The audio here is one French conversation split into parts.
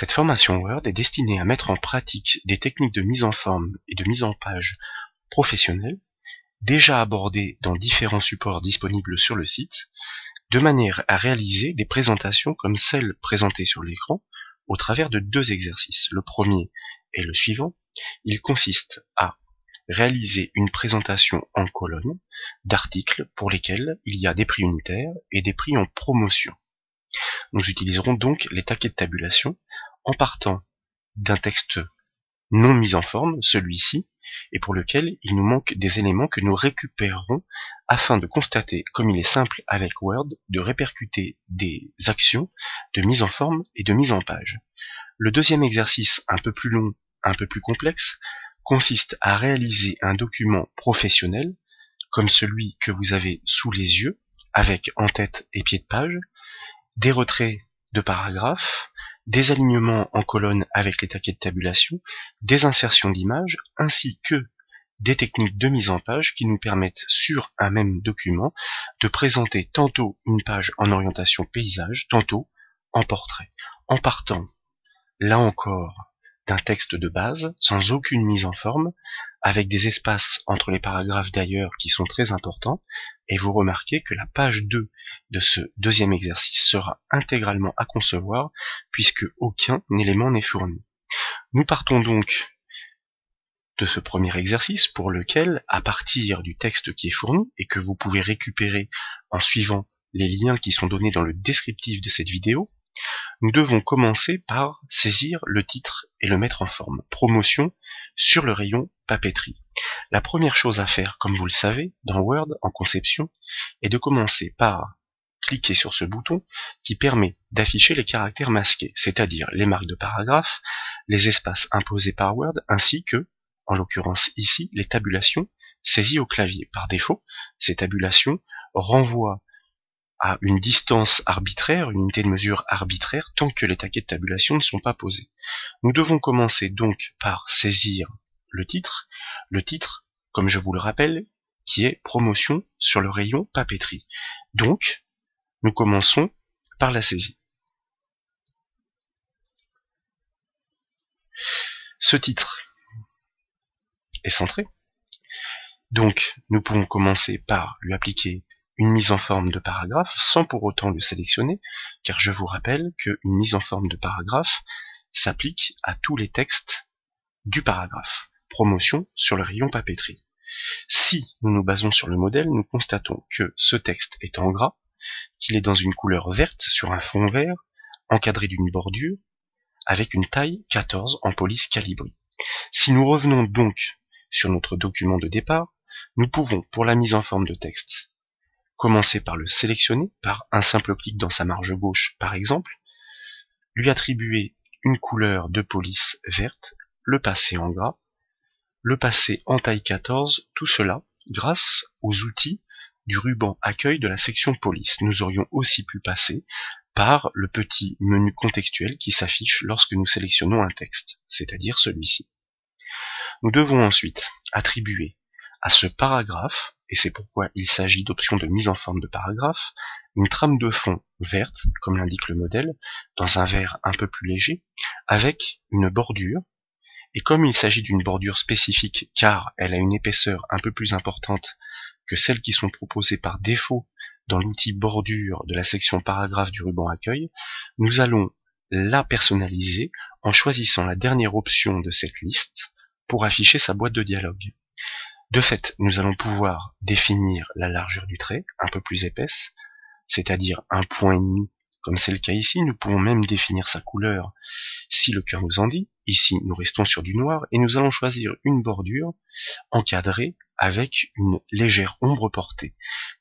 Cette formation Word est destinée à mettre en pratique des techniques de mise en forme et de mise en page professionnelles, déjà abordées dans différents supports disponibles sur le site, de manière à réaliser des présentations comme celles présentées sur l'écran au travers de 2 exercices. Le premier est le suivant. Il consiste à réaliser une présentation en colonne d'articles pour lesquels il y a des prix unitaires et des prix en promotion. Nous utiliserons donc les taquets de tabulation en partant d'un texte non mis en forme, celui-ci, et pour lequel il nous manque des éléments que nous récupérerons afin de constater, comme il est simple avec Word, de répercuter des actions de mise en forme et de mise en page. Le deuxième exercice, un peu plus long, un peu plus complexe, consiste à réaliser un document professionnel, comme celui que vous avez sous les yeux, avec en-tête et pied de page, des retraits de paragraphes, des alignements en colonne avec les taquets de tabulation, des insertions d'images, ainsi que des techniques de mise en page qui nous permettent sur un même document de présenter tantôt une page en orientation paysage, tantôt en portrait, en partant, là encore, d'un texte de base, sans aucune mise en forme, avec des espaces entre les paragraphes d'ailleurs qui sont très importants, et vous remarquez que la page 2 de ce deuxième exercice sera intégralement à concevoir, puisque aucun élément n'est fourni. Nous partons donc de ce premier exercice pour lequel, à partir du texte qui est fourni, et que vous pouvez récupérer en suivant les liens qui sont donnés dans le descriptif de cette vidéo, nous devons commencer par saisir le titre et le mettre en forme. Promotion sur le rayon papeterie. La première chose à faire, comme vous le savez, dans Word, en conception, est de commencer par cliquer sur ce bouton qui permet d'afficher les caractères masqués, c'est-à-dire les marques de paragraphe, les espaces imposés par Word, ainsi que, en l'occurrence ici, les tabulations saisies au clavier. Par défaut, ces tabulations renvoient à une distance arbitraire, une unité de mesure arbitraire, tant que les taquets de tabulation ne sont pas posés. Nous devons commencer donc par saisir le titre, comme je vous le rappelle, qui est promotion sur le rayon papeterie. Donc, nous commençons par la saisie. Ce titre est centré, donc nous pouvons commencer par lui appliquer une mise en forme de paragraphe sans pour autant le sélectionner, car je vous rappelle qu'une mise en forme de paragraphe s'applique à tous les textes du paragraphe. Promotion sur le rayon papeterie. Si nous nous basons sur le modèle, nous constatons que ce texte est en gras, qu'il est dans une couleur verte sur un fond vert, encadré d'une bordure, avec une taille 14 en police calibri. Si nous revenons donc sur notre document de départ, nous pouvons, pour la mise en forme de texte, commencer par le sélectionner, par un simple clic dans sa marge gauche par exemple, lui attribuer une couleur de police verte, le passer en gras, le passer en taille 14, tout cela grâce aux outils du ruban accueil de la section police. Nous aurions aussi pu passer par le petit menu contextuel qui s'affiche lorsque nous sélectionnons un texte, c'est-à-dire celui-ci. Nous devons ensuite attribuer à ce paragraphe, et c'est pourquoi il s'agit d'options de mise en forme de paragraphe, une trame de fond verte, comme l'indique le modèle, dans un vert un peu plus léger, avec une bordure, et comme il s'agit d'une bordure spécifique car elle a une épaisseur un peu plus importante que celles qui sont proposées par défaut dans l'outil bordure de la section paragraphe du ruban accueil, nous allons la personnaliser en choisissant la dernière option de cette liste pour afficher sa boîte de dialogue. De fait, nous allons pouvoir définir la largeur du trait, un peu plus épaisse, c'est-à-dire 1,5 point, comme c'est le cas ici. Nous pouvons même définir sa couleur si le cœur nous en dit. Ici, nous restons sur du noir et nous allons choisir une bordure encadrée avec une légère ombre portée,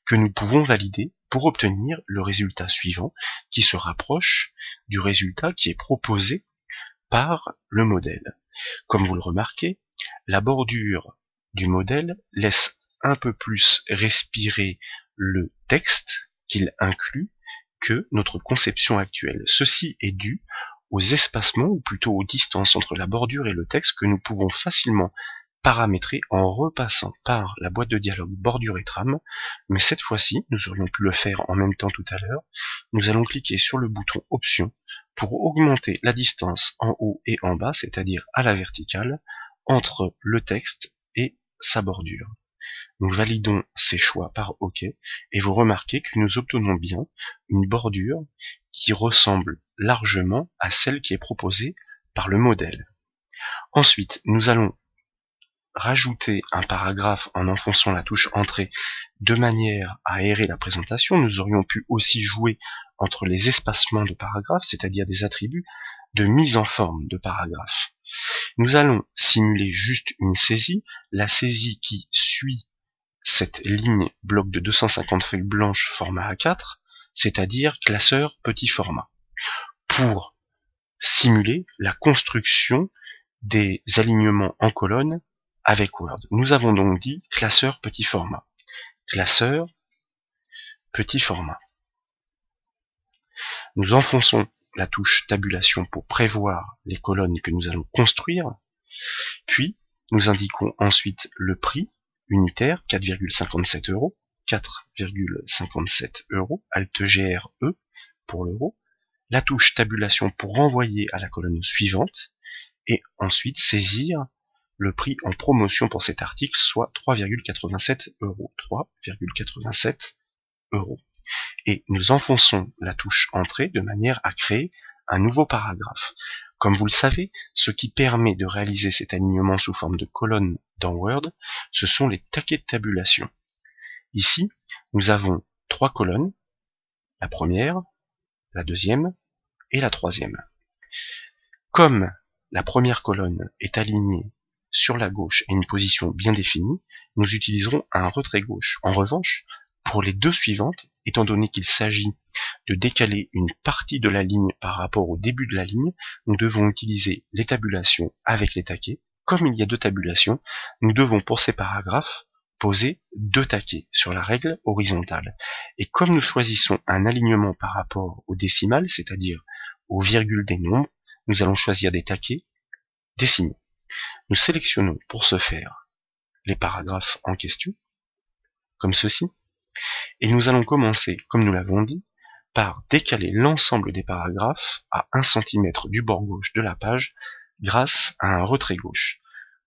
que nous pouvons valider pour obtenir le résultat suivant, qui se rapproche du résultat qui est proposé par le modèle. Comme vous le remarquez, la bordure du modèle laisse un peu plus respirer le texte qu'il inclut que notre conception actuelle. Ceci est dû aux espacements, ou plutôt aux distances entre la bordure et le texte que nous pouvons facilement paramétrer en repassant par la boîte de dialogue bordure et trame, mais cette fois-ci, nous aurions pu le faire en même temps tout à l'heure, nous allons cliquer sur le bouton option pour augmenter la distance en haut et en bas, c'est-à-dire à la verticale, entre le texte et sa bordure. Nous validons ces choix par OK et vous remarquez que nous obtenons bien une bordure qui ressemble largement à celle qui est proposée par le modèle. Ensuite, nous allons rajouter un paragraphe en enfonçant la touche Entrée de manière à aérer la présentation. Nous aurions pu aussi jouer entre les espacements de paragraphes, c'est-à-dire des attributs de mise en forme de paragraphes. Nous allons simuler juste une saisie, la saisie qui suit cette ligne bloc de 250 feuilles blanches format A4, c'est-à-dire classeur petit format, pour simuler la construction des alignements en colonne avec Word. Nous avons donc dit classeur petit format. Classeur petit format. Nous enfonçons la touche tabulation pour prévoir les colonnes que nous allons construire, puis nous indiquons ensuite le prix unitaire, 4,57 €, 4,57 €, Alt GR E pour l'euro, la touche tabulation pour renvoyer à la colonne suivante, et ensuite saisir le prix en promotion pour cet article, soit 3,87 €. 3,87 €. Et nous enfonçons la touche Entrée de manière à créer un nouveau paragraphe. Comme vous le savez, ce qui permet de réaliser cet alignement sous forme de colonne dans Word, ce sont les taquets de tabulation. Ici, nous avons 3 colonnes, la première, la deuxième et la troisième. Comme la première colonne est alignée sur la gauche et une position bien définie, nous utiliserons un retrait gauche. En revanche, pour les deux suivantes, étant donné qu'il s'agit de décaler une partie de la ligne par rapport au début de la ligne, nous devons utiliser les tabulations avec les taquets. Comme il y a deux tabulations, nous devons pour ces paragraphes poser 2 taquets sur la règle horizontale. Et comme nous choisissons un alignement par rapport au décimal, c'est-à-dire aux virgules des nombres, nous allons choisir des taquets décimaux. Nous sélectionnons pour ce faire les paragraphes en question, comme ceci, et nous allons commencer, comme nous l'avons dit, par décaler l'ensemble des paragraphes à 1 cm du bord gauche de la page grâce à un retrait gauche.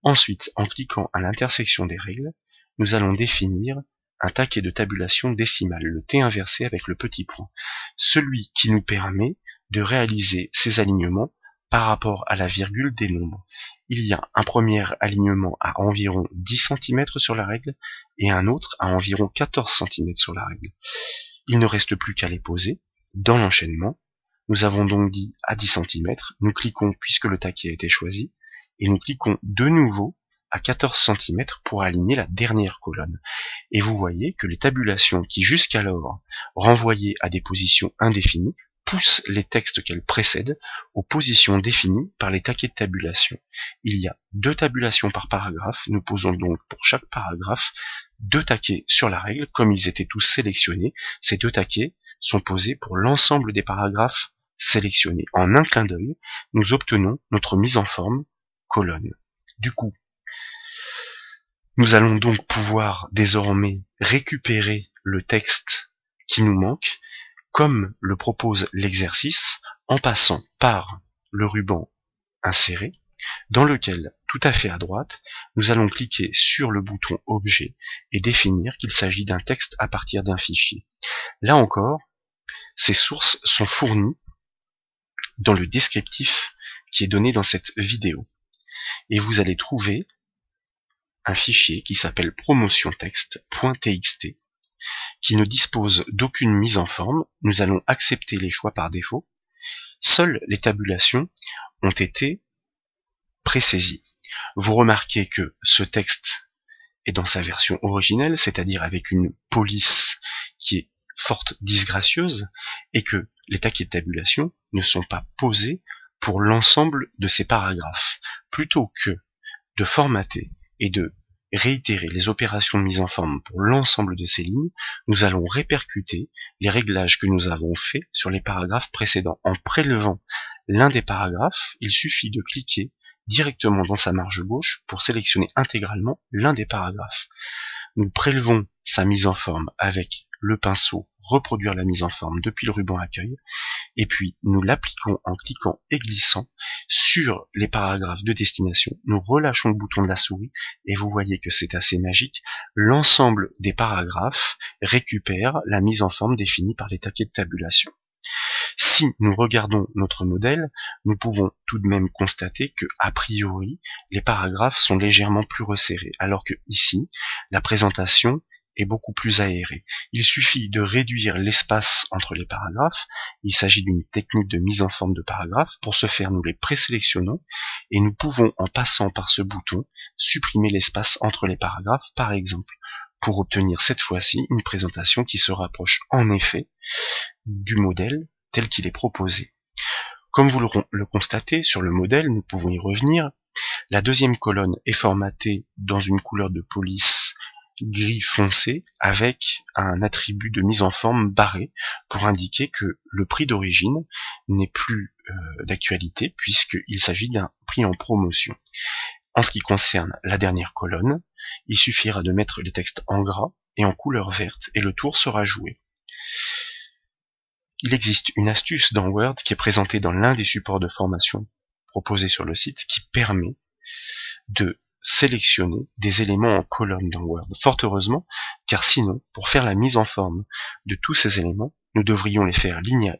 Ensuite, en cliquant à l'intersection des règles, nous allons définir un taquet de tabulation décimale, le T inversé avec le petit point, celui qui nous permet de réaliser ces alignements par rapport à la virgule des nombres. Il y a un premier alignement à environ 10 cm sur la règle et un autre à environ 14 cm sur la règle. Il ne reste plus qu'à les poser dans l'enchaînement. Nous avons donc dit à 10 cm, nous cliquons puisque le taquet a été choisi, et nous cliquons de nouveau à 14 cm pour aligner la dernière colonne. Et vous voyez que les tabulations qui jusqu'alors renvoyaient à des positions indéfinies poussent les textes qu'elles précèdent aux positions définies par les taquets de tabulation. Il y a 2 tabulations par paragraphe, nous posons donc pour chaque paragraphe 2 taquets sur la règle, comme ils étaient tous sélectionnés. Ces 2 taquets sont posés pour l'ensemble des paragraphes sélectionnés. En un clin d'œil, nous obtenons notre mise en forme colonne. Du coup, nous allons donc pouvoir désormais récupérer le texte qui nous manque, comme le propose l'exercice, en passant par le ruban inséré, dans lequel, tout à fait à droite, nous allons cliquer sur le bouton Objet et définir qu'il s'agit d'un texte à partir d'un fichier. Là encore, ces sources sont fournies dans le descriptif qui est donné dans cette vidéo. Et vous allez trouver un fichier qui s'appelle promotiontexte.txt qui ne dispose d'aucune mise en forme. Nous allons accepter les choix par défaut. Seules les tabulations ont été présaisies. Vous remarquez que ce texte est dans sa version originelle, c'est-à-dire avec une police qui est forte disgracieuse, et que les taquets de tabulation ne sont pas posés pour l'ensemble de ces paragraphes. Plutôt que de formater et de réitérer les opérations de mise en forme pour l'ensemble de ces lignes, nous allons répercuter les réglages que nous avons faits sur les paragraphes précédents. En prélevant l'un des paragraphes, il suffit de cliquer directement dans sa marge gauche pour sélectionner intégralement l'un des paragraphes. Nous prélevons sa mise en forme avec le pinceau, reproduire la mise en forme depuis le ruban accueil, et puis nous l'appliquons en cliquant et glissant sur les paragraphes de destination. Nous relâchons le bouton de la souris et vous voyez que c'est assez magique. L'ensemble des paragraphes récupère la mise en forme définie par les taquets de tabulation. Si nous regardons notre modèle, nous pouvons tout de même constater que, a priori, les paragraphes sont légèrement plus resserrés, alors que ici, la présentation est beaucoup plus aérée. Il suffit de réduire l'espace entre les paragraphes. Il s'agit d'une technique de mise en forme de paragraphes. Pour ce faire, nous les présélectionnons et nous pouvons, en passant par ce bouton, supprimer l'espace entre les paragraphes, par exemple, pour obtenir cette fois-ci une présentation qui se rapproche en effet du modèle tel qu'il est proposé. Comme vous le constatez sur le modèle, nous pouvons y revenir. La deuxième colonne est formatée dans une couleur de police gris foncé avec un attribut de mise en forme barré pour indiquer que le prix d'origine n'est plus d'actualité puisqu'il s'agit d'un prix en promotion. En ce qui concerne la dernière colonne, il suffira de mettre les textes en gras et en couleur verte et le tour sera joué. Il existe une astuce dans Word qui est présentée dans l'un des supports de formation proposés sur le site qui permet de sélectionner des éléments en colonne dans Word. Fort heureusement, car sinon, pour faire la mise en forme de tous ces éléments, nous devrions les faire ligne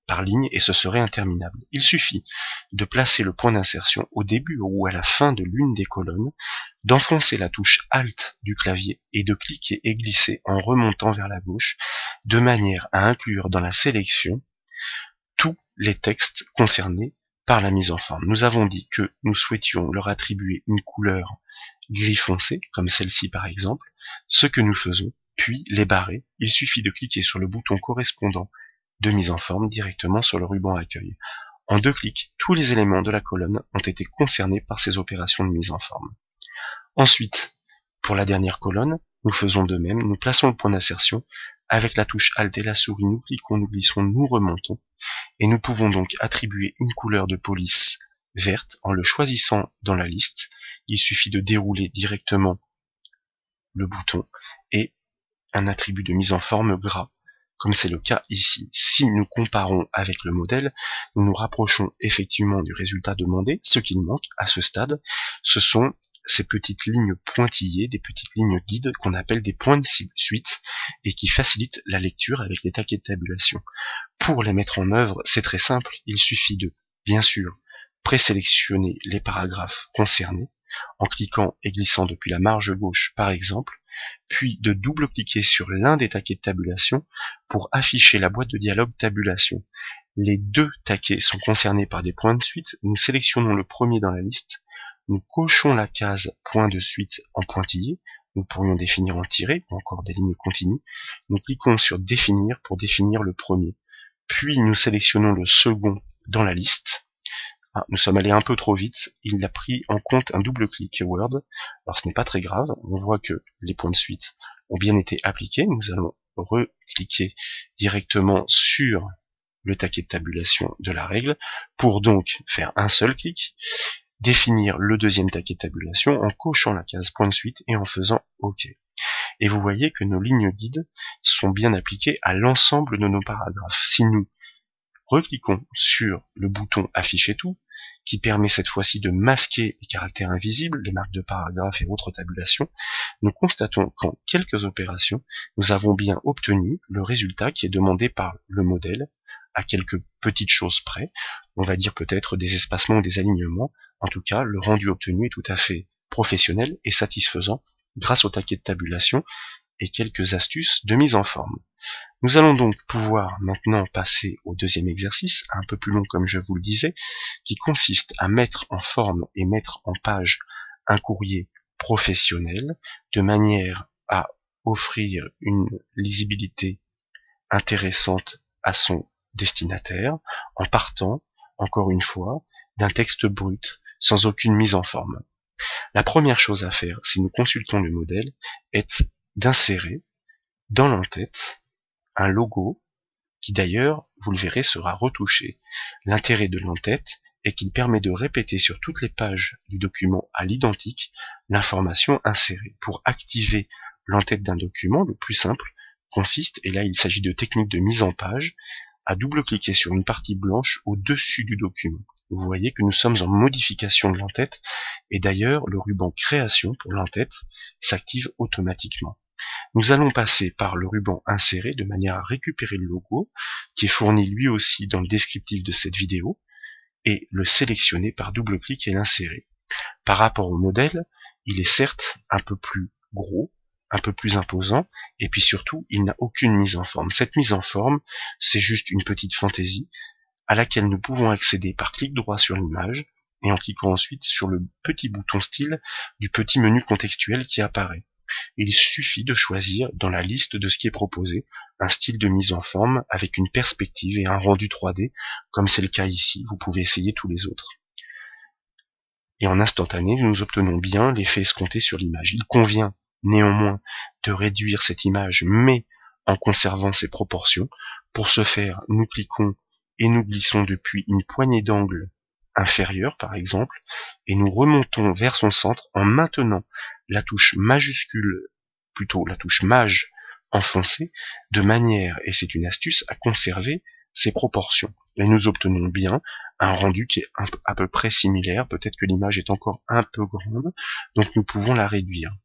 par ligne et ce serait interminable. Il suffit de placer le point d'insertion au début ou à la fin de l'une des colonnes, d'enfoncer la touche Alt du clavier et de cliquer et glisser en remontant vers la gauche, de manière à inclure dans la sélection tous les textes concernés par la mise en forme. Nous avons dit que nous souhaitions leur attribuer une couleur gris foncé, comme celle-ci par exemple, ce que nous faisons, puis les barrer. Il suffit de cliquer sur le bouton correspondant de mise en forme directement sur le ruban accueil. En 2 clics, tous les éléments de la colonne ont été concernés par ces opérations de mise en forme. Ensuite, pour la dernière colonne, nous faisons de même, nous plaçons le point d'insertion, avec la touche Alt et la souris, nous cliquons, nous glissons, nous remontons, et nous pouvons donc attribuer une couleur de police verte en le choisissant dans la liste. Il suffit de dérouler directement le bouton et un attribut de mise en forme gras, comme c'est le cas ici. Si nous comparons avec le modèle, nous nous rapprochons effectivement du résultat demandé. Ce qu'il manque à ce stade, ce sont ces petites lignes pointillées, des petites lignes guides qu'on appelle des points de suite et qui facilitent la lecture avec les taquets de tabulation. Pour les mettre en œuvre, c'est très simple. Il suffit de, bien sûr, présélectionner les paragraphes concernés en cliquant et glissant depuis la marge gauche par exemple, puis de double-cliquer sur l'un des taquets de tabulation pour afficher la boîte de dialogue tabulation. Les 2 taquets sont concernés par des points de suite. Nous sélectionnons le premier dans la liste, nous cochons la case point de suite en pointillé, nous pourrions définir en tiré ou encore des lignes continues. Nous cliquons sur définir pour définir le premier, puis nous sélectionnons le second dans la liste. Nous sommes allés un peu trop vite, il a pris en compte un double-clic Word. Alors ce n'est pas très grave, on voit que les points de suite ont bien été appliqués. Nous allons recliquer directement sur le taquet de tabulation de la règle pour donc faire un seul clic, définir le deuxième taquet de tabulation en cochant la case point de suite et en faisant OK. Et vous voyez que nos lignes guides sont bien appliquées à l'ensemble de nos paragraphes. Si nous recliquons sur le bouton afficher tout, qui permet cette fois-ci de masquer les caractères invisibles, les marques de paragraphe et autres tabulations, nous constatons qu'en quelques opérations, nous avons bien obtenu le résultat qui est demandé par le modèle, à quelques petites choses près, on va dire peut-être des espacements ou des alignements. En tout cas, le rendu obtenu est tout à fait professionnel et satisfaisant grâce au taquet de tabulation et quelques astuces de mise en forme. Nous allons donc pouvoir maintenant passer au deuxième exercice, un peu plus long comme je vous le disais, qui consiste à mettre en forme et mettre en page un courrier professionnel de manière à offrir une lisibilité intéressante à son destinataire en partant, encore une fois, d'un texte brut sans aucune mise en forme. La première chose à faire, si nous consultons le modèle, est d'insérer dans l'entête un logo qui d'ailleurs, vous le verrez, sera retouché. L'intérêt de l'entête est qu'il permet de répéter sur toutes les pages du document à l'identique l'information insérée. Pour activer l'entête d'un document, le plus simple consiste, et là il s'agit de techniques de mise en page, à double-cliquer sur une partie blanche au-dessus du document. Vous voyez que nous sommes en modification de l'entête, et d'ailleurs le ruban création pour l'entête s'active automatiquement. Nous allons passer par le ruban insérer de manière à récupérer le logo, qui est fourni lui aussi dans le descriptif de cette vidéo, et le sélectionner par double-clic et l'insérer. Par rapport au modèle, il est certes un peu plus gros, un peu plus imposant, et puis surtout, il n'a aucune mise en forme. Cette mise en forme, c'est juste une petite fantaisie à laquelle nous pouvons accéder par clic droit sur l'image et en cliquant ensuite sur le petit bouton style du petit menu contextuel qui apparaît. Il suffit de choisir dans la liste de ce qui est proposé un style de mise en forme avec une perspective et un rendu 3D, comme c'est le cas ici, vous pouvez essayer tous les autres. Et en instantané, nous obtenons bien l'effet escompté sur l'image. Il convient néanmoins de réduire cette image, mais en conservant ses proportions. Pour ce faire, nous cliquons et nous glissons depuis une poignée d'angle inférieure, par exemple, et nous remontons vers son centre en maintenant la touche majuscule, plutôt la touche maj enfoncée, de manière, et c'est une astuce, à conserver ses proportions. Et nous obtenons bien un rendu qui est à peu près similaire. Peut-être que l'image est encore un peu grande, donc nous pouvons la réduire.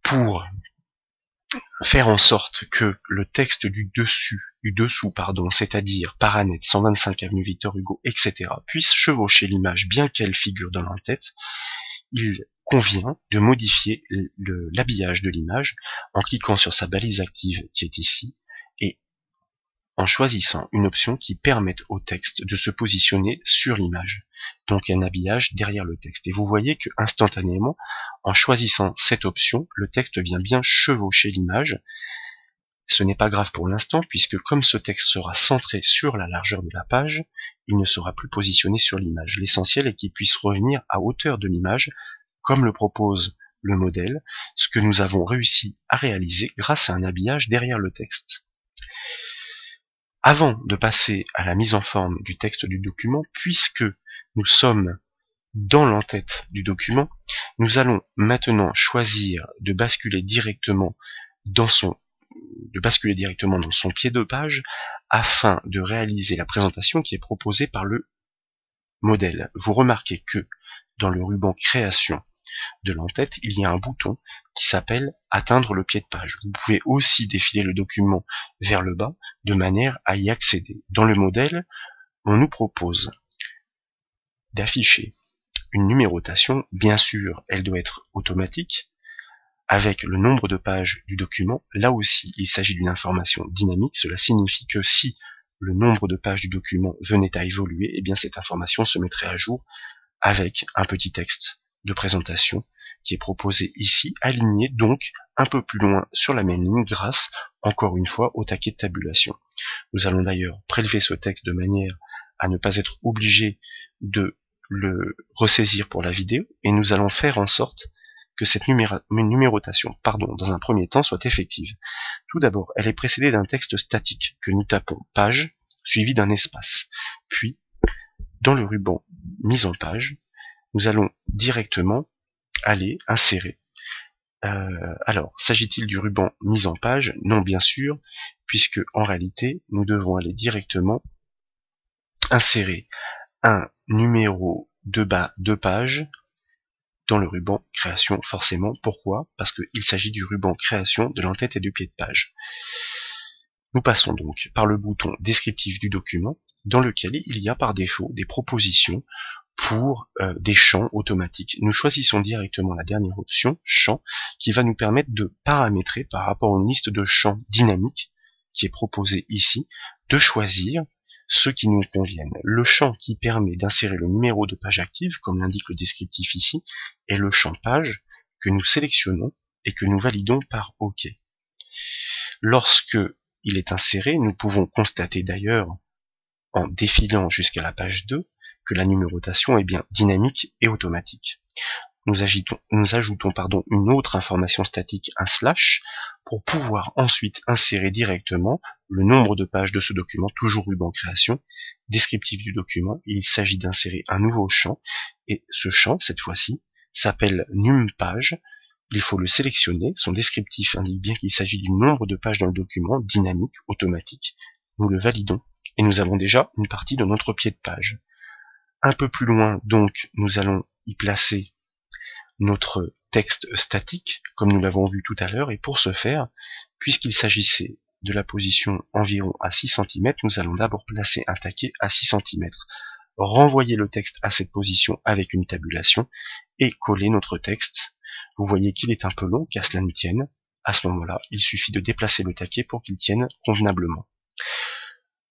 Pour faire en sorte que le texte du dessous, c'est-à-dire Paranette, 125 avenue Victor Hugo, etc., puisse chevaucher l'image bien qu'elle figure dans l'entête, il convient de modifier l'habillage de l'image en cliquant sur sa balise active qui est ici et en choisissant une option qui permette au texte de se positionner sur l'image. Donc un habillage derrière le texte. Et vous voyez que instantanément, en choisissant cette option, le texte vient bien chevaucher l'image. Ce n'est pas grave pour l'instant, puisque comme ce texte sera centré sur la largeur de la page, il ne sera plus positionné sur l'image. L'essentiel est qu'il puisse revenir à hauteur de l'image, comme le propose le modèle, ce que nous avons réussi à réaliser grâce à un habillage derrière le texte. Avant de passer à la mise en forme du texte du document, puisque nous sommes dans l'entête du document, nous allons maintenant choisir de basculer directement dans son pied de page afin de réaliser la présentation qui est proposée par le modèle. Vous remarquez que dans le ruban création de l'entête, il y a un bouton qui s'appelle atteindre le pied de page. Vous pouvez aussi défiler le document vers le bas de manière à y accéder. Dans le modèle, on nous propose d'afficher une numérotation. Bien sûr, elle doit être automatique avec le nombre de pages du document. Là aussi, il s'agit d'une information dynamique. Cela signifie que si le nombre de pages du document venait à évoluer, eh bien cette information se mettrait à jour avec un petit texte de présentation qui est proposé ici, aligné donc un peu plus loin sur la même ligne grâce, encore une fois, au taquet de tabulation. Nous allons d'ailleurs prélever ce texte de manière à ne pas être obligé de le ressaisir pour la vidéo, et nous allons faire en sorte que cette numérotation, dans un premier temps, soit effective. Tout d'abord, elle est précédée d'un texte statique que nous tapons page, suivi d'un espace. Puis, dans le ruban mise en page, nous allons directement aller insérer. Alors, s'agit-il du ruban mise en page? Non, bien sûr, puisque en réalité, nous devons aller directement insérer un numéro de bas de page dans le ruban création, forcément. Pourquoi? Parce qu'il s'agit du ruban création de l'entête et du pied de page. Nous passons donc par le bouton descriptif du document, dans lequel il y a par défaut des propositions pour des champs automatiques. Nous choisissons directement la dernière option, champ, qui va nous permettre de paramétrer par rapport à une liste de champs dynamiques qui est proposée ici, de choisir ceux qui nous conviennent. Le champ qui permet d'insérer le numéro de page active, comme l'indique le descriptif ici, est le champ page que nous sélectionnons et que nous validons par OK. Lorsque il est inséré, nous pouvons constater d'ailleurs, en défilant jusqu'à la page 2, que la numérotation est bien dynamique et automatique. Nous ajoutons une autre information statique, un slash, pour pouvoir ensuite insérer directement le nombre de pages de ce document, toujours ruban création, descriptif du document. Il s'agit d'insérer un nouveau champ, et ce champ, cette fois-ci, s'appelle numpage. Il faut le sélectionner. Son descriptif indique bien qu'il s'agit du nombre de pages dans le document, dynamique, automatique, nous le validons, et nous avons déjà une partie de notre pied de page. Un peu plus loin, donc, nous allons y placer notre texte statique, comme nous l'avons vu tout à l'heure, et pour ce faire, puisqu'il s'agissait de la position environ à 6 cm, nous allons d'abord placer un taquet à 6 cm, renvoyer le texte à cette position avec une tabulation, et coller notre texte. Vous voyez qu'il est un peu long, qu'à cela ne tienne. À ce moment-là, il suffit de déplacer le taquet pour qu'il tienne convenablement.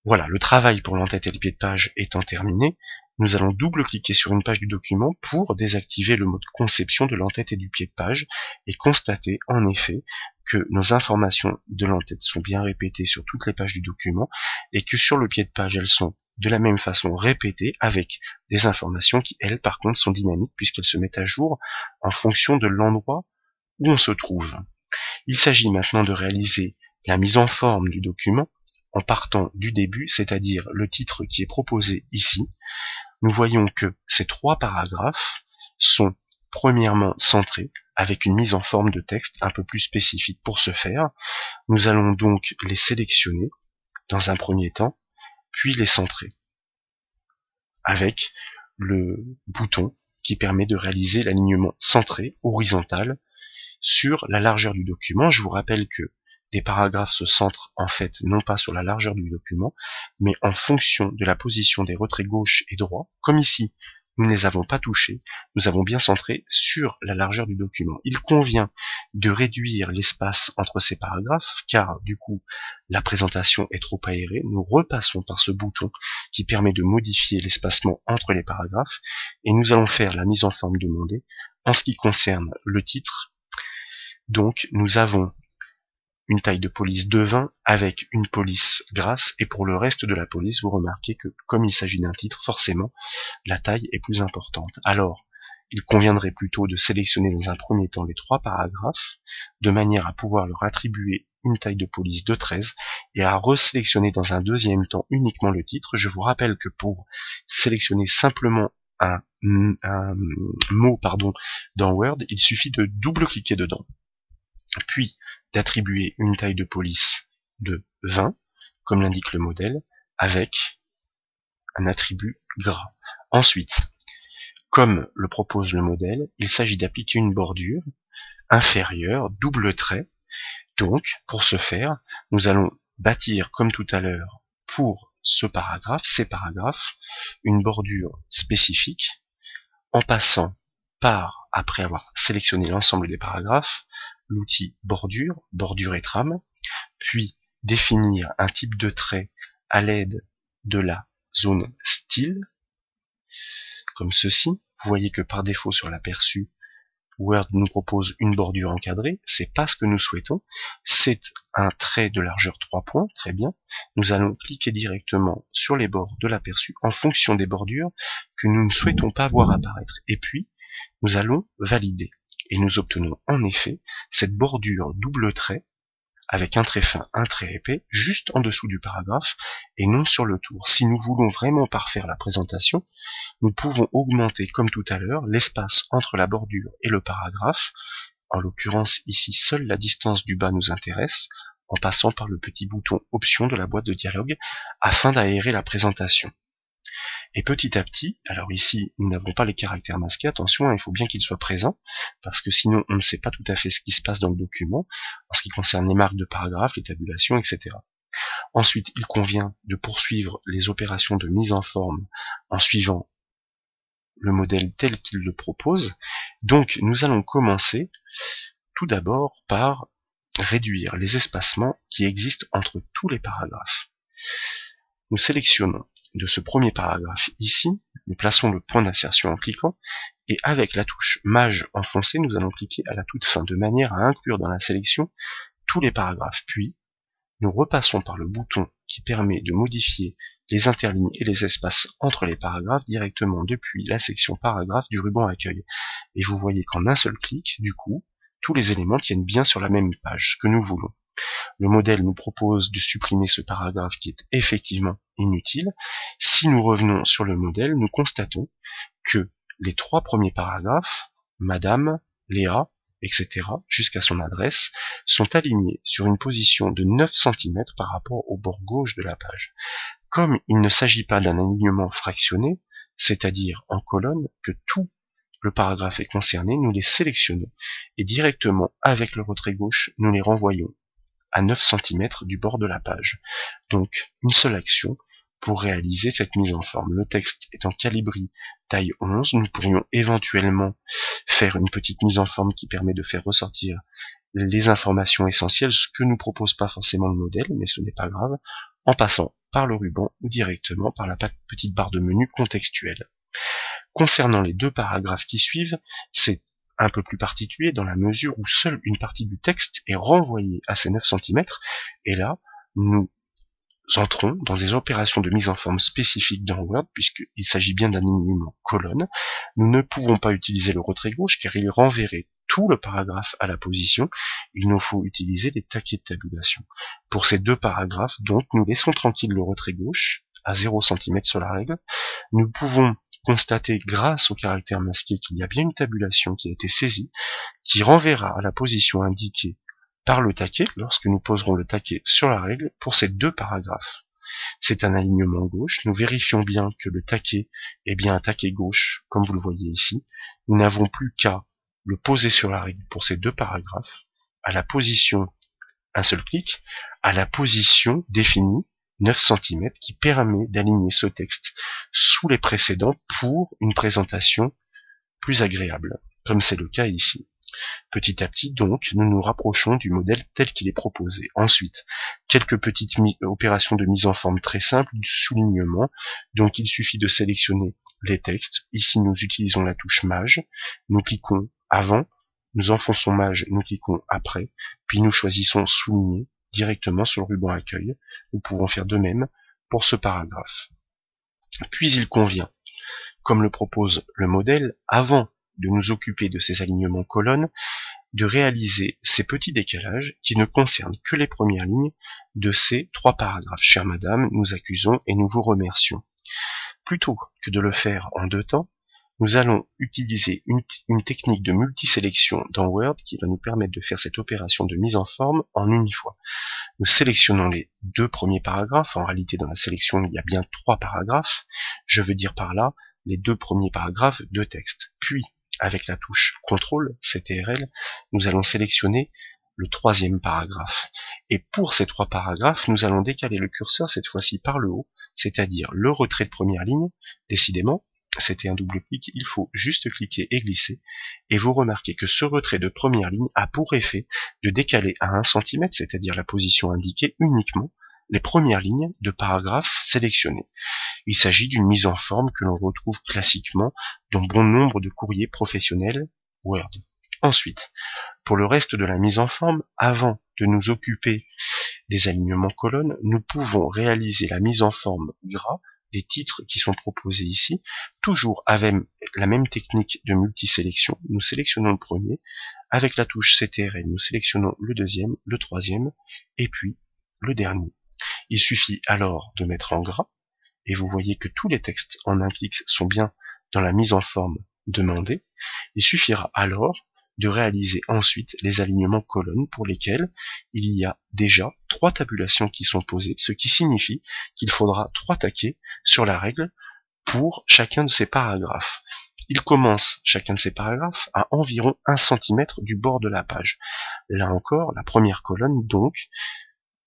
Voilà, le travail pour l'entête et le pied de page étant terminé, nous allons double-cliquer sur une page du document pour désactiver le mode conception de l'entête et du pied de page et constater en effet que nos informations de l'entête sont bien répétées sur toutes les pages du document et que sur le pied de page elles sont de la même façon répétées avec des informations qui elles par contre sont dynamiques puisqu'elles se mettent à jour en fonction de l'endroit où on se trouve. Il s'agit maintenant de réaliser la mise en forme du document en partant du début, c'est-à-dire le titre qui est proposé ici. Nous voyons que ces 3 paragraphes sont premièrement centrés avec une mise en forme de texte un peu plus spécifique. Pour ce faire, nous allons donc les sélectionner dans un premier temps, puis les centrer avec le bouton qui permet de réaliser l'alignement centré horizontal sur la largeur du document. Je vous rappelle que des paragraphes se centrent en fait non pas sur la largeur du document, mais en fonction de la position des retraits gauche et droit. Comme ici, nous ne les avons pas touchés, nous avons bien centré sur la largeur du document. Il convient de réduire l'espace entre ces paragraphes, car du coup, la présentation est trop aérée. Nous repassons par ce bouton qui permet de modifier l'espacement entre les paragraphes, et nous allons faire la mise en forme demandée. En ce qui concerne le titre, donc nous avons une taille de police de 20 avec une police grasse, et pour le reste de la police, vous remarquez que comme il s'agit d'un titre, forcément, la taille est plus importante. Alors, il conviendrait plutôt de sélectionner dans un premier temps les 3 paragraphes, de manière à pouvoir leur attribuer une taille de police de 13, et à resélectionner dans un deuxième temps uniquement le titre. Je vous rappelle que pour sélectionner simplement un mot dans Word, il suffit de double-cliquer dedans, puis d'attribuer une taille de police de 20, comme l'indique le modèle, avec un attribut gras. Ensuite, comme le propose le modèle, il s'agit d'appliquer une bordure inférieure, double trait. Donc, pour ce faire, nous allons bâtir, comme tout à l'heure, pour ces paragraphes, une bordure spécifique, en passant par, après avoir sélectionné l'ensemble des paragraphes, l'outil bordure et trame, puis définir un type de trait à l'aide de la zone style, comme ceci. Vous voyez que par défaut sur l'aperçu, Word nous propose une bordure encadrée. C'est pas ce que nous souhaitons. C'est un trait de largeur 3 points, très bien. Nous allons cliquer directement sur les bords de l'aperçu en fonction des bordures que nous ne souhaitons pas voir apparaître. Et puis, nous allons valider. Et nous obtenons en effet cette bordure double trait avec un trait fin, un trait épais, juste en dessous du paragraphe et non sur le tour. Si nous voulons vraiment parfaire la présentation, nous pouvons augmenter, comme tout à l'heure, l'espace entre la bordure et le paragraphe. En l'occurrence, ici, seule la distance du bas nous intéresse, en passant par le petit bouton Options de la boîte de dialogue, afin d'aérer la présentation. Et petit à petit, alors ici, nous n'avons pas les caractères masqués, attention, il faut bien qu'ils soient présents, parce que sinon on ne sait pas tout à fait ce qui se passe dans le document, en ce qui concerne les marques de paragraphes, les tabulations, etc. Ensuite, il convient de poursuivre les opérations de mise en forme en suivant le modèle tel qu'il le propose. Donc, nous allons commencer tout d'abord par réduire les espacements qui existent entre tous les paragraphes. Nous sélectionnons de ce premier paragraphe ici, nous plaçons le point d'insertion en cliquant, et avec la touche Maj enfoncée, nous allons cliquer à la toute fin, de manière à inclure dans la sélection tous les paragraphes. Puis, nous repassons par le bouton qui permet de modifier les interlignes et les espaces entre les paragraphes directement depuis la section paragraphe du ruban accueil. Et vous voyez qu'en un seul clic, du coup, tous les éléments tiennent bien sur la même page que nous voulons. Le modèle nous propose de supprimer ce paragraphe qui est effectivement inutile. Si nous revenons sur le modèle, nous constatons que les 3 premiers paragraphes, Madame, Léa etc., jusqu'à son adresse, sont alignés sur une position de 9 cm par rapport au bord gauche de la page. Comme il ne s'agit pas d'un alignement fractionné, c'est-à-dire en colonne, que tout le paragraphe est concerné, nous les sélectionnons et directement avec le retrait gauche, nous les renvoyons à 9 cm du bord de la page. Donc, une seule action pour réaliser cette mise en forme. Le texte est en calibri taille 11, nous pourrions éventuellement faire une petite mise en forme qui permet de faire ressortir les informations essentielles, ce que nous propose pas forcément le modèle, mais ce n'est pas grave, en passant par le ruban ou directement par la petite barre de menu contextuelle. Concernant les deux paragraphes qui suivent, c'est un peu plus particulier dans la mesure où seule une partie du texte est renvoyée à ces 9 cm, et là, nous entrons dans des opérations de mise en forme spécifiques dans Word, puisqu'il s'agit bien d'un alignement colonne. Nous ne pouvons pas utiliser le retrait gauche, car il renverrait tout le paragraphe à la position. Il nous faut utiliser les taquets de tabulation. Pour ces deux paragraphes, donc, nous laissons tranquille le retrait gauche, à 0 cm sur la règle. Nous pouvons constater, grâce au caractère masqué, qu'il y a bien une tabulation qui a été saisie, qui renverra à la position indiquée par le taquet, lorsque nous poserons le taquet sur la règle, pour ces deux paragraphes. C'est un alignement gauche. Nous vérifions bien que le taquet est bien un taquet gauche, comme vous le voyez ici. Nous n'avons plus qu'à le poser sur la règle pour ces deux paragraphes, à la position, un seul clic, à la position définie, 9 cm, qui permet d'aligner ce texte sous les précédents pour une présentation plus agréable, comme c'est le cas ici. Petit à petit, donc, nous nous rapprochons du modèle tel qu'il est proposé. Ensuite, quelques petites opérations de mise en forme très simples, du soulignement. Donc, il suffit de sélectionner les textes. Ici, nous utilisons la touche Maj. Nous cliquons avant, nous enfonçons Maj, nous cliquons après, puis nous choisissons Souligner directement sur le ruban Accueil. Nous pouvons faire de même pour ce paragraphe. Puis il convient, comme le propose le modèle, avant de nous occuper de ces alignements colonnes, de réaliser ces petits décalages qui ne concernent que les premières lignes de ces trois paragraphes. Chère madame, nous accusons et nous vous remercions. Plutôt que de le faire en deux temps, nous allons utiliser une technique de multisélection dans Word qui va nous permettre de faire cette opération de mise en forme en une fois. Nous sélectionnons les deux premiers paragraphes. En réalité, dans la sélection, il y a bien 3 paragraphes. Je veux dire par là les 2 premiers paragraphes de texte. Puis, avec la touche CTRL, CTRL, nous allons sélectionner le 3e paragraphe. Et pour ces 3 paragraphes, nous allons décaler le curseur cette fois-ci par le haut, c'est-à-dire le retrait de première ligne. Décidément, c'était un double clic, il faut juste cliquer et glisser. Et vous remarquez que ce retrait de première ligne a pour effet de décaler à 1 cm, c'est-à-dire la position indiquée, uniquement les premières lignes de paragraphes sélectionnés. Il s'agit d'une mise en forme que l'on retrouve classiquement dans bon nombre de courriers professionnels Word. Ensuite, pour le reste de la mise en forme, avant de nous occuper des alignements colonnes, nous pouvons réaliser la mise en forme gras des titres qui sont proposés ici, toujours avec la même technique de multisélection. Nous sélectionnons le premier, avec la touche CTRL, nous sélectionnons le deuxième, le troisième, et puis le dernier. Il suffit alors de mettre en gras, et vous voyez que tous les textes en un clic sont bien dans la mise en forme demandée. Il suffira alors de réaliser ensuite les alignements colonnes pour lesquels il y a déjà 3 tabulations qui sont posées, ce qui signifie qu'il faudra 3 taquets sur la règle pour chacun de ces paragraphes. Il commence chacun de ces paragraphes à environ 1 cm du bord de la page. Là encore, la première colonne donc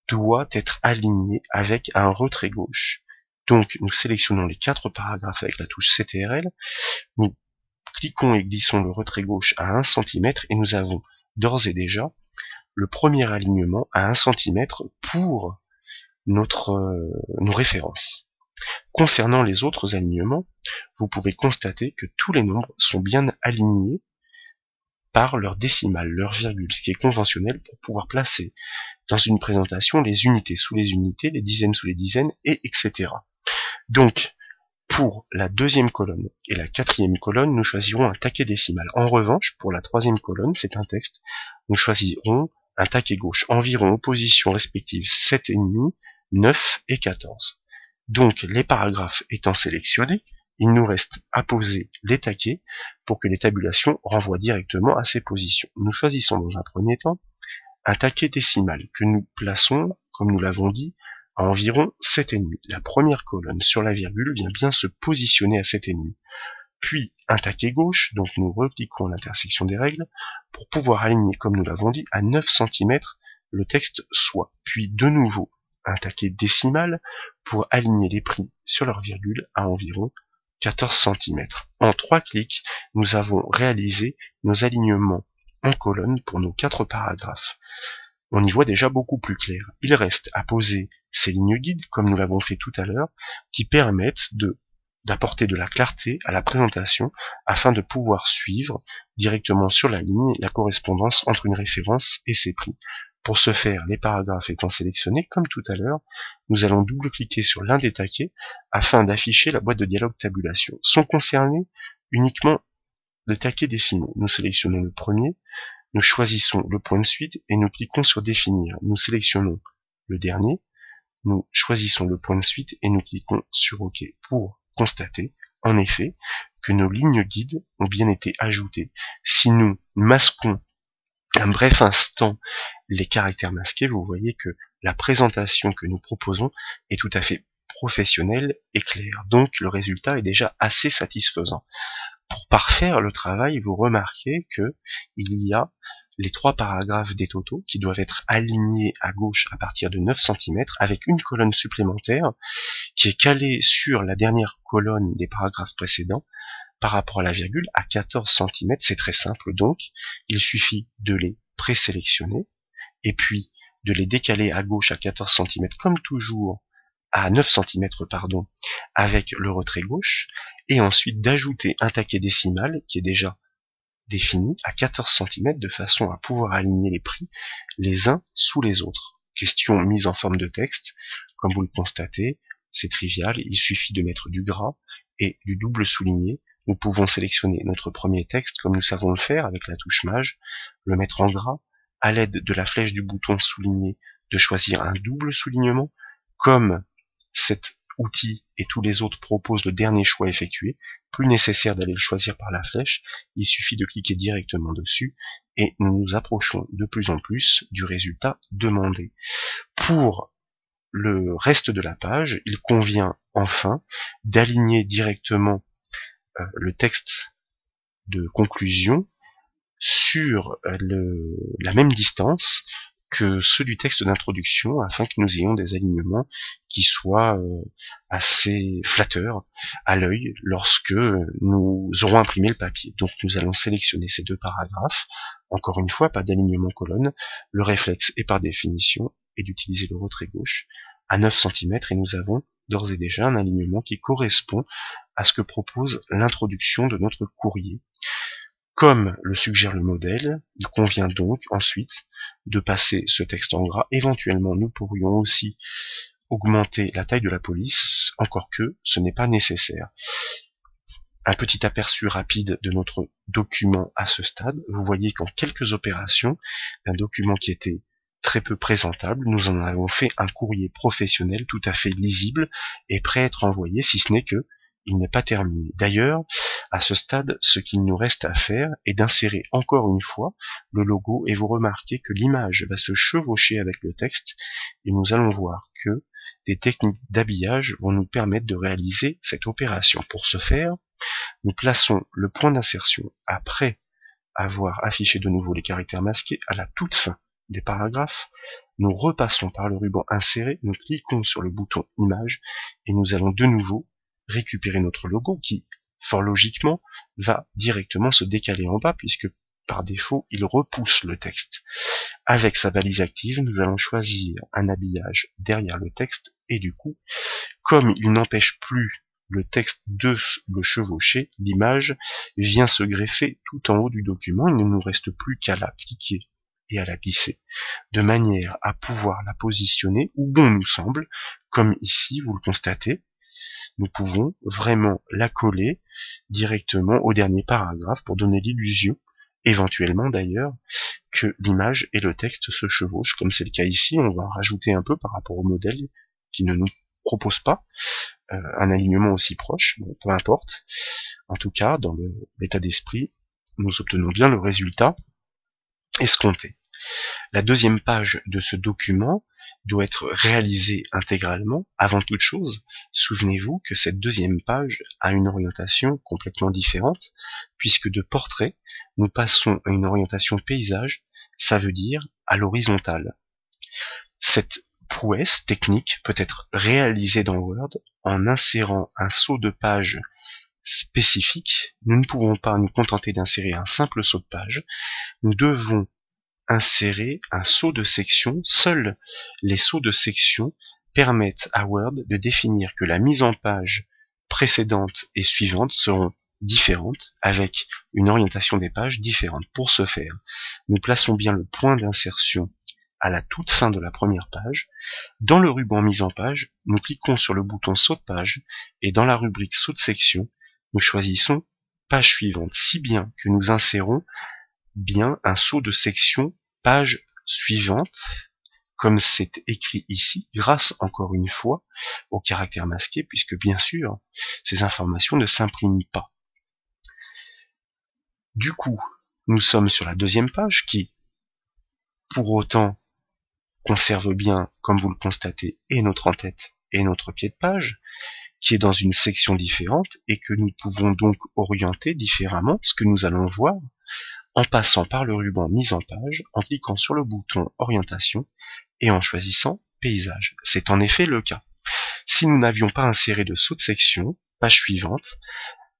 doit être alignée avec un retrait gauche. Donc nous sélectionnons les 4 paragraphes avec la touche CTRL, nous cliquons et glissons le retrait gauche à 1 cm et nous avons d'ores et déjà le premier alignement à 1 cm pour nos références. Concernant les autres alignements, vous pouvez constater que tous les nombres sont bien alignés par leur décimale, leur virgule, ce qui est conventionnel pour pouvoir placer dans une présentation les unités sous les unités, les dizaines sous les dizaines, et etc. Donc, pour la 2e colonne et la 4e colonne, nous choisirons un taquet décimal. En revanche, pour la 3e colonne, c'est un texte, nous choisirons un taquet gauche, environ aux positions respectives 7,5, 9 et 14. Donc, les paragraphes étant sélectionnés, il nous reste à poser les taquets pour que les tabulations renvoient directement à ces positions. Nous choisissons dans un premier temps un taquet décimal que nous plaçons, comme nous l'avons dit, à environ 7,5. La première colonne sur la virgule vient bien se positionner à 7,5. Puis un taquet gauche, donc nous recliquons à l'intersection des règles, pour pouvoir aligner, comme nous l'avons dit, à 9 cm le texte soit. Puis de nouveau un taquet décimal pour aligner les prix sur leur virgule à environ 14 cm. En 3 clics, nous avons réalisé nos alignements en colonne pour nos 4 paragraphes. On y voit déjà beaucoup plus clair. Il reste à poser ces lignes guides, comme nous l'avons fait tout à l'heure, qui permettent d'apporter de la clarté à la présentation afin de pouvoir suivre directement sur la ligne la correspondance entre une référence et ses prix. Pour ce faire, les paragraphes étant sélectionnés, comme tout à l'heure, nous allons double-cliquer sur l'un des taquets afin d'afficher la boîte de dialogue tabulation. Sont concernés uniquement le taquet décimaux. Nous sélectionnons le premier, nous choisissons le point de suite et nous cliquons sur définir. Nous sélectionnons le dernier, nous choisissons le point de suite et nous cliquons sur OK pour constater, en effet, que nos lignes guides ont bien été ajoutées. Si nous masquons un bref instant les caractères masqués, vous voyez que la présentation que nous proposons est tout à fait professionnelle et claire. Donc le résultat est déjà assez satisfaisant. Pour parfaire le travail, vous remarquez que il y a les 3 paragraphes des totaux qui doivent être alignés à gauche à partir de 9 cm avec une colonne supplémentaire qui est calée sur la dernière colonne des paragraphes précédents par rapport à la virgule à 14 cm. C'est très simple donc, il suffit de les présélectionner et puis de les décaler à gauche à 14 cm comme toujours à 9 cm pardon, avec le retrait gauche, et ensuite d'ajouter un taquet décimal qui est déjà défini à 14 cm de façon à pouvoir aligner les prix les uns sous les autres. Question mise en forme de texte, comme vous le constatez, c'est trivial, il suffit de mettre du gras et du double souligné. Nous pouvons sélectionner notre premier texte comme nous savons le faire avec la touche Maj, le mettre en gras, à l'aide de la flèche du bouton souligné, de choisir un double soulignement, comme cet outil et tous les autres proposent le dernier choix effectué, plus nécessaire d'aller le choisir par la flèche, il suffit de cliquer directement dessus et nous nous approchons de plus en plus du résultat demandé. Pour le reste de la page, il convient enfin d'aligner directement le texte de conclusion sur la même distance que ceux du texte d'introduction afin que nous ayons des alignements qui soient assez flatteurs à l'œil lorsque nous aurons imprimé le papier. Donc nous allons sélectionner ces 2 paragraphes. Encore une fois, pas d'alignement colonne. Le réflexe est par définition et d'utiliser le retrait gauche à 9 cm et nous avons d'ores et déjà un alignement qui correspond à ce que propose l'introduction de notre courrier. Comme le suggère le modèle, il convient donc ensuite de passer ce texte en gras. Éventuellement, nous pourrions aussi augmenter la taille de la police, encore que ce n'est pas nécessaire. Un petit aperçu rapide de notre document à ce stade. Vous voyez qu'en quelques opérations, d'un document qui était très peu présentable, nous en avons fait un courrier professionnel tout à fait lisible et prêt à être envoyé, si ce n'est que il n'est pas terminé. D'ailleurs, à ce stade, ce qu'il nous reste à faire est d'insérer encore une fois le logo et vous remarquez que l'image va se chevaucher avec le texte et nous allons voir que des techniques d'habillage vont nous permettre de réaliser cette opération. Pour ce faire, nous plaçons le point d'insertion après avoir affiché de nouveau les caractères masqués à la toute fin des paragraphes. Nous repassons par le ruban inséré, nous cliquons sur le bouton image et nous allons de nouveau récupérer notre logo qui, fort logiquement, va directement se décaler en bas puisque par défaut, il repousse le texte. Avec sa balise active, nous allons choisir un habillage derrière le texte et du coup, comme il n'empêche plus le texte de le chevaucher, l'image vient se greffer tout en haut du document. Il ne nous reste plus qu'à la cliquer et à la glisser, de manière à pouvoir la positionner où bon nous semble, comme ici, vous le constatez. Nous pouvons vraiment la coller directement au dernier paragraphe pour donner l'illusion, éventuellement d'ailleurs, que l'image et le texte se chevauchent, comme c'est le cas ici. On va en rajouter un peu par rapport au modèle qui ne nous propose pas un alignement aussi proche, bon, peu importe. En tout cas, dans l'état d'esprit, nous obtenons bien le résultat escompté. La deuxième page de ce document doit être réalisée intégralement. Avant toute chose, souvenez-vous que cette deuxième page a une orientation complètement différente, puisque de portrait, nous passons à une orientation paysage, ça veut dire à l'horizontale. Cette prouesse technique peut être réalisée dans Word en insérant un saut de page spécifique. Nous ne pouvons pas nous contenter d'insérer un simple saut de page. Nous devons insérer un saut de section. Seuls les sauts de section permettent à Word de définir que la mise en page précédente et suivante seront différentes, avec une orientation des pages différente. Pour ce faire, nous plaçons bien le point d'insertion à la toute fin de la première page. Dans le ruban mise en page, nous cliquons sur le bouton saut de page, et dans la rubrique saut de section, nous choisissons page suivante, si bien que nous insérons bien un saut de section page suivante, comme c'est écrit ici, grâce encore une fois au caractère masqué, puisque bien sûr, ces informations ne s'impriment pas. Du coup, nous sommes sur la deuxième page qui, pour autant, conserve bien, comme vous le constatez, et notre en-tête et notre pied de page, qui est dans une section différente et que nous pouvons donc orienter différemment, ce que nous allons voir en passant par le ruban mise en page, en cliquant sur le bouton orientation et en choisissant paysage. C'est en effet le cas. Si nous n'avions pas inséré de saut de section, page suivante,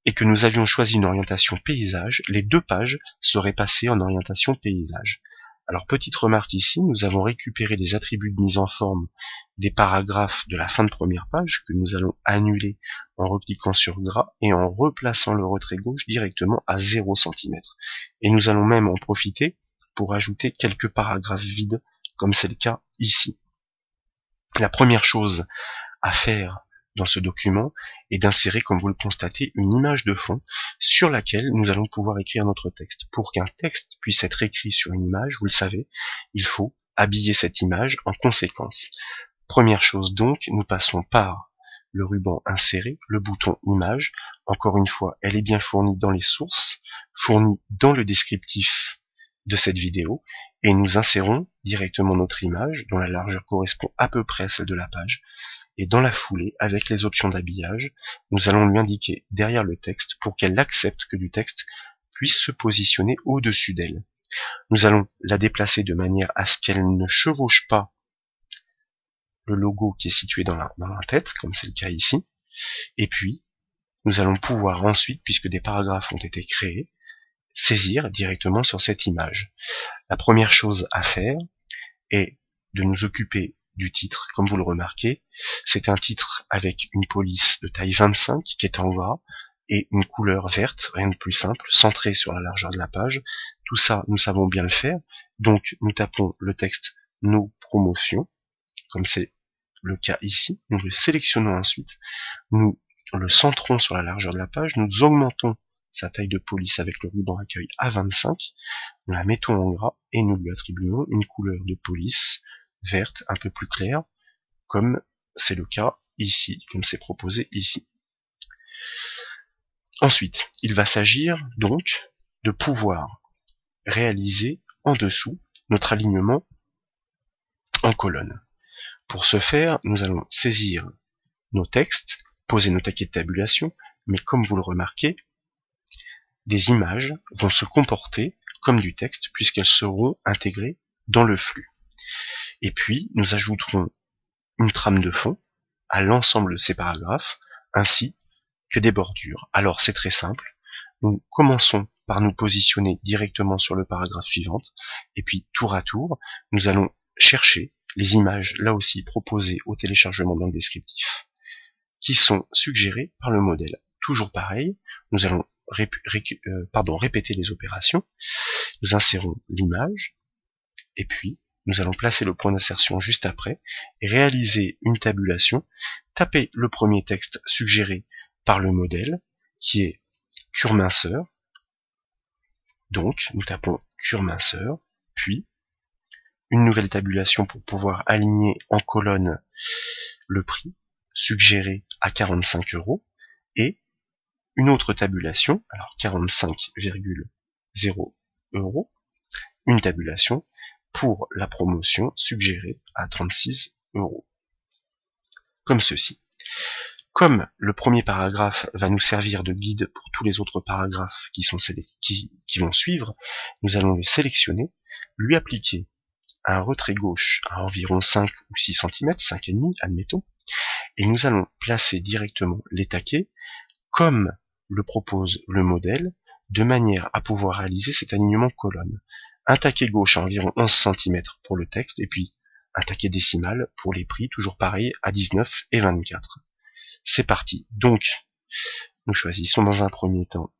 et que nous avions choisi une orientation paysage, les deux pages seraient passées en orientation paysage. Alors petite remarque ici, nous avons récupéré les attributs de mise en forme des paragraphes de la fin de première page que nous allons annuler en recliquant sur gras et en replaçant le retrait gauche directement à 0 cm. Et nous allons même en profiter pour ajouter quelques paragraphes vides comme c'est le cas ici. La première chose à faire dans ce document est d'insérer, comme vous le constatez, une image de fond sur laquelle nous allons pouvoir écrire notre texte. Pour qu'un texte puisse être écrit sur une image, vous le savez, il faut habiller cette image en conséquence. Première chose donc, nous passons par le ruban inséré, le bouton image. Encore une fois, elle est bien fournie dans les sources, fournie dans le descriptif de cette vidéo, et nous insérons directement notre image, dont la largeur correspond à peu près à celle de la page. Et dans la foulée, avec les options d'habillage, nous allons lui indiquer derrière le texte pour qu'elle accepte que du texte puisse se positionner au-dessus d'elle. Nous allons la déplacer de manière à ce qu'elle ne chevauche pas le logo qui est situé dans la tête, comme c'est le cas ici. Et puis, nous allons pouvoir ensuite, puisque des paragraphes ont été créés, saisir directement sur cette image. La première chose à faire est de nous occuper du titre. Comme vous le remarquez, c'est un titre avec une police de taille 25 qui est en gras et une couleur verte, rien de plus simple, centrée sur la largeur de la page. Tout ça, nous savons bien le faire. Donc, nous tapons le texte « Nos promotions », comme c'est le cas ici. Nous le sélectionnons ensuite. Nous le centrons sur la largeur de la page. Nous augmentons sa taille de police avec le ruban accueil à 25. Nous la mettons en gras et nous lui attribuons une couleur de police verte un peu plus claire, comme c'est le cas ici, comme c'est proposé ici. Ensuite, il va s'agir donc de pouvoir réaliser en dessous notre alignement en colonne. Pour ce faire, nous allons saisir nos textes, poser nos taquets de tabulation, mais comme vous le remarquez, des images vont se comporter comme du texte puisqu'elles seront intégrées dans le flux. Et puis, nous ajouterons une trame de fond à l'ensemble de ces paragraphes, ainsi que des bordures. Alors, c'est très simple. Nous commençons par nous positionner directement sur le paragraphe suivant, et puis, tour à tour, nous allons chercher les images, là aussi, proposées au téléchargement dans le descriptif, qui sont suggérées par le modèle. Toujours pareil, nous allons répéter les opérations. Nous insérons l'image, et puis, nous allons placer le point d'insertion juste après et réaliser une tabulation, taper le premier texte suggéré par le modèle, qui est cure minceur. Donc, nous tapons cure minceur, puis une nouvelle tabulation pour pouvoir aligner en colonne le prix, suggéré à 45 € et une autre tabulation, alors 45,0 €, une tabulation pour la promotion suggérée à 36 €. Comme ceci. Comme le premier paragraphe va nous servir de guide pour tous les autres paragraphes qui vont suivre, nous allons le sélectionner, lui appliquer un retrait gauche à environ 5 ou 6 cm, 5,5 admettons, et nous allons placer directement les taquets comme le propose le modèle, de manière à pouvoir réaliser cet alignement colonne. Un taquet gauche à environ 11 cm pour le texte, et puis un taquet décimal pour les prix, toujours pareil, à 19 et 24. C'est parti. Donc, nous choisissons dans un premier temps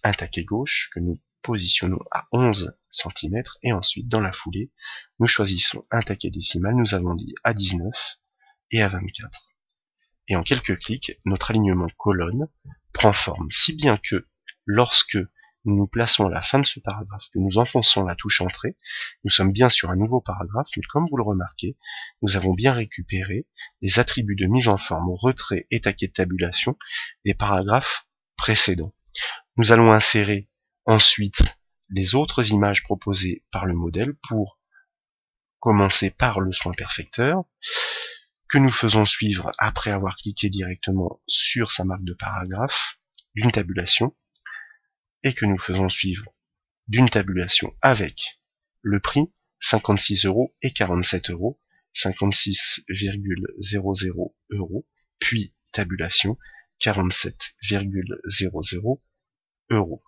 un taquet gauche que nous positionnons à 11 cm, et ensuite, dans la foulée, nous choisissons un taquet décimal, nous avons dit à 19 et à 24. Et en quelques clics, notre alignement colonne prend forme, si bien que lorsque nous nous plaçons à la fin de ce paragraphe, que nous enfonçons la touche entrée, nous sommes bien sur un nouveau paragraphe, mais comme vous le remarquez, nous avons bien récupéré les attributs de mise en forme, retrait et taquet de tabulation des paragraphes précédents. Nous allons insérer ensuite les autres images proposées par le modèle pour commencer par le soin perfecteur, que nous faisons suivre après avoir cliqué directement sur sa marque de paragraphe, d'une tabulation, et que nous faisons suivre d'une tabulation avec le prix 56 € et 47 €, 56,00 €, puis tabulation 47,00 €.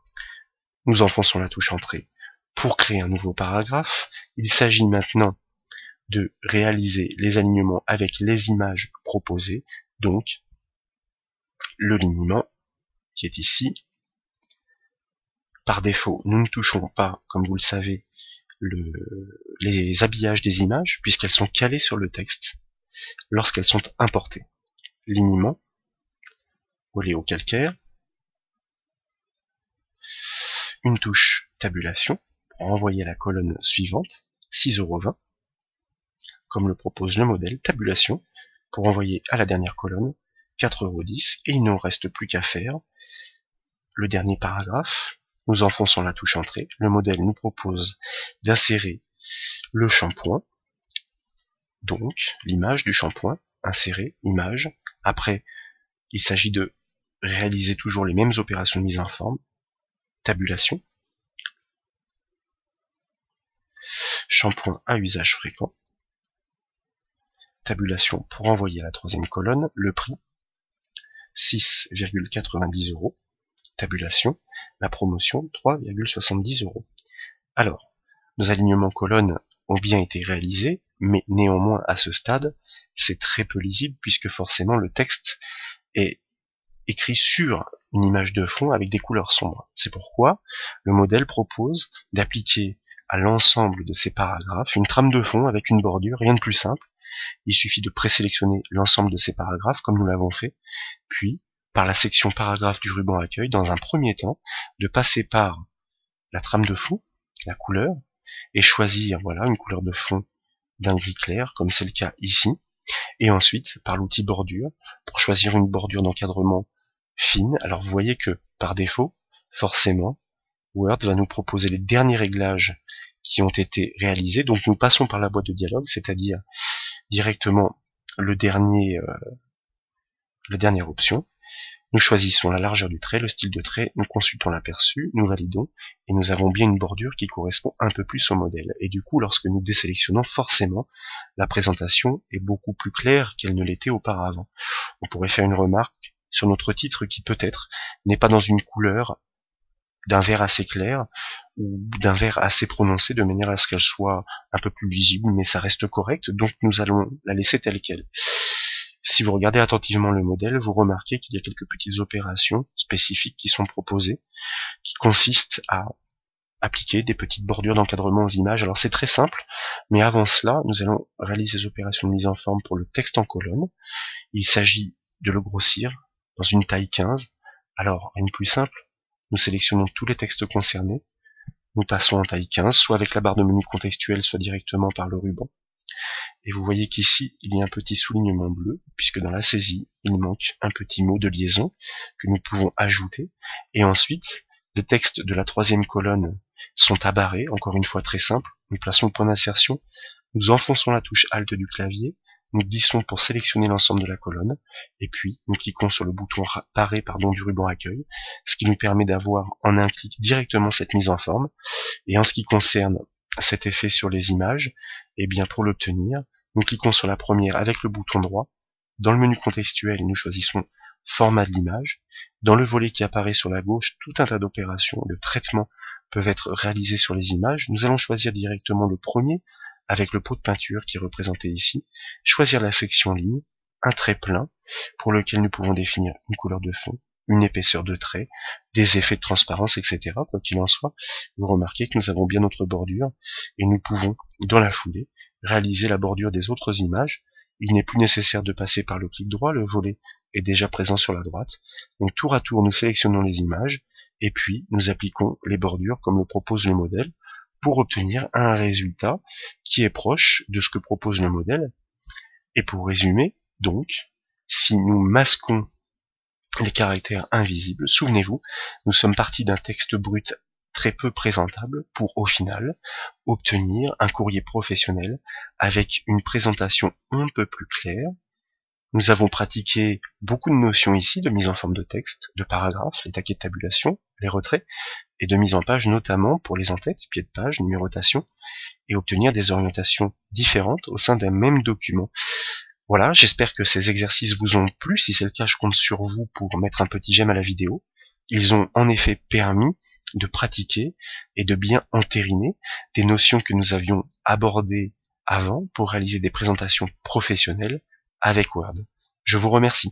Nous enfonçons la touche entrée pour créer un nouveau paragraphe. Il s'agit maintenant de réaliser les alignements avec les images proposées, donc le lignement qui est ici. Par défaut, nous ne touchons pas, comme vous le savez, les habillages des images, puisqu'elles sont calées sur le texte lorsqu'elles sont importées. Lignement, oléocalcaire, une touche tabulation pour envoyer la colonne suivante, 6,20 €, comme le propose le modèle, tabulation pour envoyer à la dernière colonne, 4,10 €, et il ne reste plus qu'à faire le dernier paragraphe. Nous enfonçons la touche entrée, le modèle nous propose d'insérer le shampoing, donc l'image du shampoing, insérer, image. Après, il s'agit de réaliser toujours les mêmes opérations de mise en forme, tabulation, shampoing à usage fréquent, tabulation pour envoyer à la troisième colonne, le prix, 6,90 €, tabulation, la promotion, 3,70 €. Alors, nos alignements colonnes ont bien été réalisés, mais néanmoins à ce stade, c'est très peu lisible puisque forcément le texte est écrit sur une image de fond avec des couleurs sombres. C'est pourquoi le modèle propose d'appliquer à l'ensemble de ces paragraphes une trame de fond avec une bordure, rien de plus simple. Il suffit de présélectionner l'ensemble de ces paragraphes comme nous l'avons fait, puis par la section paragraphe du ruban accueil, dans un premier temps, de passer par la trame de fond, la couleur, et choisir voilà une couleur de fond d'un gris clair, comme c'est le cas ici, et ensuite par l'outil bordure, pour choisir une bordure d'encadrement fine. Alors vous voyez que, par défaut, forcément, Word va nous proposer les derniers réglages qui ont été réalisés, donc nous passons par la boîte de dialogue, c'est-à-dire directement la dernière option. Nous choisissons la largeur du trait, le style de trait, nous consultons l'aperçu, nous validons, et nous avons bien une bordure qui correspond un peu plus au modèle. Et du coup, lorsque nous désélectionnons, forcément, la présentation est beaucoup plus claire qu'elle ne l'était auparavant. On pourrait faire une remarque sur notre titre qui peut-être n'est pas dans une couleur d'un vert assez clair ou d'un vert assez prononcé de manière à ce qu'elle soit un peu plus lisible, mais ça reste correct, donc nous allons la laisser telle qu'elle. Si vous regardez attentivement le modèle, vous remarquez qu'il y a quelques petites opérations spécifiques qui sont proposées, qui consistent à appliquer des petites bordures d'encadrement aux images. Alors c'est très simple, mais avant cela, nous allons réaliser des opérations de mise en forme pour le texte en colonne. Il s'agit de le grossir dans une taille 15. Alors, rien de plus simple, nous sélectionnons tous les textes concernés, nous passons en taille 15, soit avec la barre de menu contextuelle, soit directement par le ruban. Et vous voyez qu'ici, il y a un petit soulignement bleu, puisque dans la saisie, il manque un petit mot de liaison que nous pouvons ajouter. Et ensuite, les textes de la troisième colonne sont abarrés, encore une fois très simple. Nous plaçons le point d'insertion, nous enfonçons la touche Alt du clavier, nous glissons pour sélectionner l'ensemble de la colonne, et puis nous cliquons sur le bouton parer du ruban accueil, ce qui nous permet d'avoir en un clic directement cette mise en forme. Et en ce qui concerne cet effet sur les images, eh bien pour l'obtenir, nous cliquons sur la première avec le bouton droit. Dans le menu contextuel, nous choisissons format de l'image. Dans le volet qui apparaît sur la gauche, tout un tas d'opérations de traitement peuvent être réalisées sur les images. Nous allons choisir directement le premier avec le pot de peinture qui est représenté ici, choisir la section ligne, un trait plein pour lequel nous pouvons définir une couleur de fond, une épaisseur de trait, des effets de transparence, etc. Quoi qu'il en soit, vous remarquez que nous avons bien notre bordure et nous pouvons, dans la foulée, réaliser la bordure des autres images. Il n'est plus nécessaire de passer par le clic droit, le volet est déjà présent sur la droite. Donc tour à tour, nous sélectionnons les images et puis nous appliquons les bordures comme le propose le modèle pour obtenir un résultat qui est proche de ce que propose le modèle. Et pour résumer, donc, si nous masquons les caractères invisibles, souvenez-vous, nous sommes partis d'un texte brut très peu présentable pour, au final, obtenir un courrier professionnel avec une présentation un peu plus claire. Nous avons pratiqué beaucoup de notions ici de mise en forme de texte, de paragraphes, les taquets de tabulation, les retraits, et de mise en page notamment pour les en-têtes, pieds de page, numérotation, et obtenir des orientations différentes au sein d'un même document. Voilà, j'espère que ces exercices vous ont plu. Si c'est le cas, je compte sur vous pour mettre un petit j'aime à la vidéo. Ils ont en effet permis de pratiquer et de bien entériner des notions que nous avions abordées avant pour réaliser des présentations professionnelles avec Word. Je vous remercie.